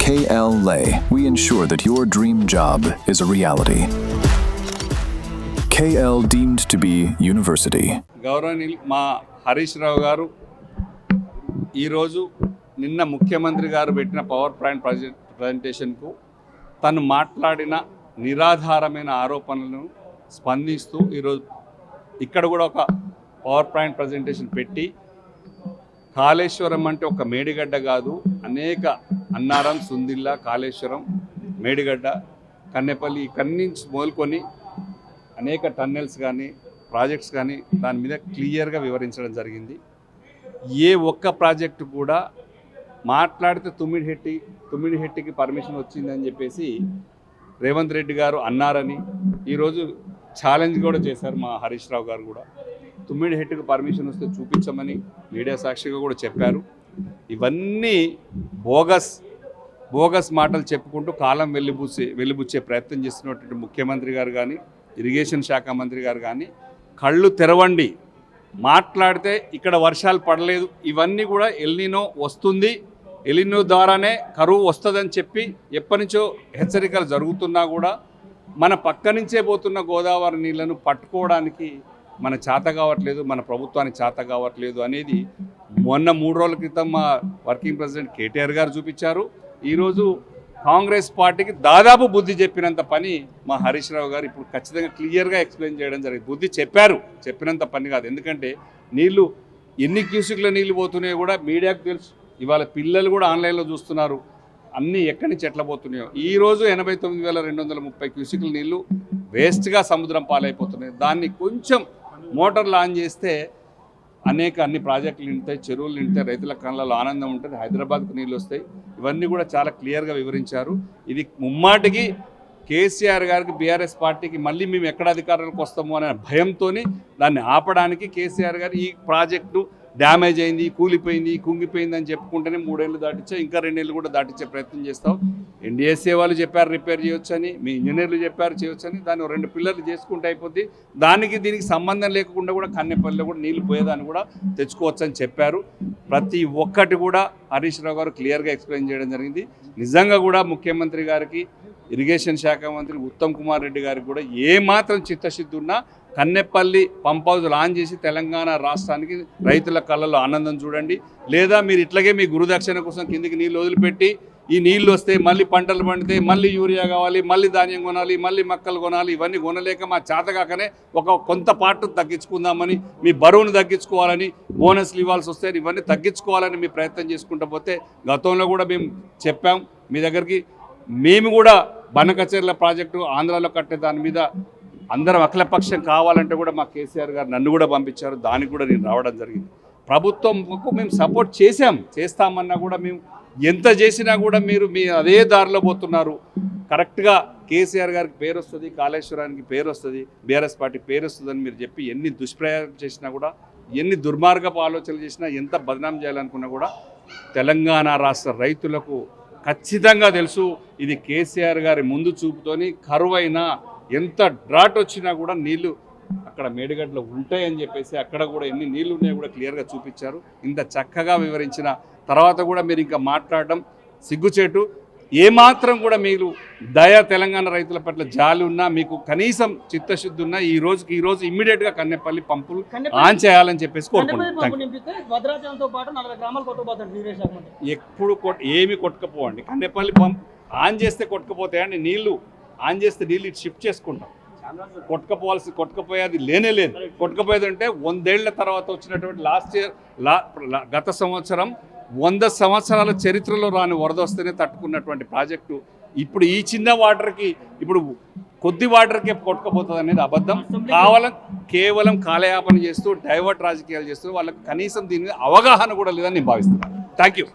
KL Lay, we ensure that your dream job is a reality. KL deemed to be university. గౌరవనీయులు మా హరీష్ రావు గారు ఈరోజు నిన్న ముఖ్యమంత్రి గారు పెట్టిన పవర్ పాయింట్ ప్రజెంటేషన్కు తను మాట్లాడిన నిరాధారమైన ఆరోపణలను స్పందిస్తూ ఈరోజు ఇక్కడ కూడా ఒక పవర్ పాయింట్ ప్రజెంటేషన్ పెట్టి కాళేశ్వరం అంటే ఒక మేడిగడ్డ కాదు, అనేక అన్నారం, సుందిల్లా, కాళేశ్వరం, మేడిగడ్డ, కన్నెపల్లి ఇక్కడి నుంచి మొదలుకొని అనేక టన్నెల్స్ కానీ ప్రాజెక్ట్స్ కానీ దాని మీద క్లియర్గా వివరించడం జరిగింది. ఏ ఒక్క ప్రాజెక్టు కూడా మాట్లాడితే తుమ్మిడిహెట్టికి పర్మిషన్ వచ్చిందని చెప్పేసి రేవంత్ రెడ్డి గారు అన్నారని ఈరోజు ఛాలెంజ్ కూడా చేశారు మా హరీష్ రావు గారు కూడా. తుమ్మిడిహెట్టికి పర్మిషన్ వస్తే చూపించమని మీడియా సాక్షిగా కూడా చెప్పారు. ఇవన్నీ బోగస్ మాటలు చెప్పుకుంటూ కాలం వెలిబుచ్చే ప్రయత్నం చేస్తున్నటువంటి ముఖ్యమంత్రి గారు కానీ, ఇరిగేషన్ శాఖ మంత్రి గారు కానీ కళ్ళు తెరవండి. మాట్లాడితే ఇక్కడ వర్షాలు పడలేదు, ఇవన్నీ కూడా ఎల్నినో వస్తుంది, ఎల్నినో ద్వారానే కరువు వస్తుందని చెప్పి ఎప్పటి నుంచో హెచ్చరికలు జరుగుతున్నా కూడా మన పక్క నుంచే పోతున్న గోదావరి నీళ్లను పట్టుకోవడానికి మన చేత కావట్లేదు, మన ప్రభుత్వానికి చేత కావట్లేదు అనేది మొన్న 3 రోజుల క్రితం మా వర్కింగ్ ప్రెసిడెంట్ కేటీఆర్ గారు చూపించారు. ఈరోజు కాంగ్రెస్ పార్టీకి దాదాపు బుద్ధి చెప్పినంత పని మా హరీష్ రావు గారు ఇప్పుడు ఖచ్చితంగా క్లియర్గా ఎక్స్ప్లెయిన్ చేయడం జరిగింది. బుద్ధి చెప్పినంత పని కాదు, ఎందుకంటే నీళ్లు ఎన్ని క్యూసిక్ల నీళ్లు పోతున్నాయో కూడా మీడియాకు తెలుసు. ఇవాళ పిల్లలు కూడా ఆన్లైన్లో చూస్తున్నారు అన్నీ ఎక్కడి నుంచి ఎట్లా పోతున్నాయో. ఈరోజు 89,230 క్యూసిక్ల నీళ్లు వేస్ట్గా సముద్రం పాలైపోతున్నాయి. దాన్ని కొంచెం మోటార్లు ఆన్ చేస్తే అన్ని ప్రాజెక్టులు నిండుతాయి, చెరువులు నిండుతాయి, రైతుల కళ్ళలో ఆనందం ఉంటుంది, హైదరాబాద్కు నీళ్ళు వస్తాయి. ఇవన్నీ కూడా చాలా క్లియర్గా వివరించారు. ఇది ముమ్మాటికి కేసీఆర్ గారికి, బీఆర్ఎస్ పార్టీకి మళ్ళీ మేము ఎక్కడ అధికారంలోకి వస్తాము అనే భయంతో దాన్ని ఆపడానికి కేసీఆర్ గారు ఈ ప్రాజెక్టు డ్యామేజ్ అయింది, కూలిపోయింది, కుంగిపోయింది అని చెప్పుకుంటేనే 3 ఏళ్ళు దాటించా, ఇంకా 2 ఏళ్ళు కూడా దాటించే ప్రయత్నం చేస్తాం. ఎన్డీఎస్ఏ వాళ్ళు చెప్పారు రిపేర్ చేయొచ్చని, మీ ఇంజనీర్లు చెప్పారు చేయొచ్చని, దాన్ని 2 పిల్లర్లు చేసుకుంటే అయిపోద్ది, దీనికి సంబంధం లేకుండా కూడా కన్నెపల్లిలో కూడా నీళ్లు పోయేదాన్ని కూడా తెచ్చుకోవచ్చని చెప్పారు. ప్రతి ఒక్కటి కూడా హరీష్ రావు గారు క్లియర్గా ఎక్స్ప్లెయిన్ చేయడం జరిగింది. నిజంగా కూడా ముఖ్యమంత్రి గారికి, ఇరిగేషన్ శాఖ మంత్రి ఉత్తమ్ కుమార్ రెడ్డి గారికి కూడా ఏమాత్రం చిత్తశుద్ధి ఉన్నా కన్నెపల్లి పంప్ హౌస్ లాంచ్ చేసి తెలంగాణ రాష్ట్రానికి రైతుల కళ్ళలో ఆనందం చూడండి. లేదా మీరు ఇట్లాగే మీ గురుదక్షిణ కోసం కిందికి నీళ్ళు వదిలిపెట్టి ఈ నీళ్ళు వస్తే మళ్ళీ పంటలు పండితే మళ్ళీ యూరియా కావాలి, మళ్ళీ ధాన్యం కొనాలి, మళ్ళీ మొక్కలు కొనాలి, ఇవన్నీ కొనలేక మా చేతగాకనే కొంత పార్ట్ తగ్గించుకుందామని, మీ బరువును తగ్గించుకోవాలని, బోనస్లు ఇవ్వాల్సి వస్తే ఇవన్నీ తగ్గించుకోవాలని మీ ప్రయత్నం చేసుకుంటూ పోతే గతంలో కూడా మేము చెప్పాం మీ దగ్గరికి. మేము కూడా బనకచెర్ల ప్రాజెక్టు ఆంధ్రాలో కట్టే దాని మీద అందరం అఖిలపక్షం కావాలంటే కూడా మా కేసీఆర్ గారు నన్ను కూడా పంపించారు, దానికి కూడా నేను రావడం జరిగింది. ప్రభుత్వంకు మేము సపోర్ట్ చేస్తామన్నా కూడా మేము ఎంత చేసినా కూడా మీరు అదే దారిలో పోతున్నారు. కరెక్ట్గా కేసీఆర్ గారికి పేరు వస్తుంది, కాళేశ్వరానికి పేరు వస్తుంది, బీఆర్ఎస్ పార్టీ పేరు వస్తుందని మీరు చెప్పి ఎన్ని దుష్ప్రయోగం చేసినా కూడా, ఎన్ని దుర్మార్గపు ఆలోచనలు చేసినా, ఎంత బదనాం చేయాలనుకున్నా కూడా తెలంగాణ రాష్ట్ర రైతులకు ఖచ్చితంగా తెలుసు ఇది కేసీఆర్ గారి ముందు చూపుతోని కరువైనా ఎంత డ్రాట్ వచ్చినా కూడా నీళ్లు అక్కడ మేడిగడ్డలో ఉంటాయని చెప్పేసి అక్కడ కూడా ఎన్ని నీళ్లు ఉన్నాయో కూడా క్లియర్గా చూపించారు. ఇంత చక్కగా వివరించిన తర్వాత కూడా మీరు ఇంకా మాట్లాడడం సిగ్గుచేటు. ఏమాత్రం కూడా మీరు తెలంగాణ రైతుల పట్ల జాలి ఉన్నా, మీకు కనీసం చిత్తశుద్ధి ఉన్నా ఈ రోజు ఇమ్మీడియట్గా కన్నెపల్లి పంపులు ఆన్ చేయాలని చెప్పేసి కోరుకుంటున్నాను. ఎప్పుడు ఏమి కొట్టుకపోండి, కన్నెపల్లి పంప్ ఆన్ చేస్తే కొట్టుకుపోతాయండి. నీళ్లు ఆన్ చేస్తే నీళ్ళు ఇటు షిఫ్ట్ చేసుకుంటాం. కొట్టుకపోయేది లేదు. కొట్టుకపోయేది అంటే 100 ఏళ్ల తర్వాత వచ్చినటువంటి గత సంవత్సరం 100 సంవత్సరాల చరిత్రలో రాని వరద వస్తేనే తట్టుకున్నటువంటి ప్రాజెక్టు ఇప్పుడు ఈ చిన్న వాటర్కి, ఇప్పుడు కొద్ది వాటర్కే కొట్టుకుపోతుంది అనేది అబద్ధం. కేవలం కాలయాపన చేస్తూ డైవర్ట్ రాజకీయాలు చేస్తూ వాళ్ళకి కనీసం దీని మీద అవగాహన కూడా లేదని నేను భావిస్తున్నాను. Thank you.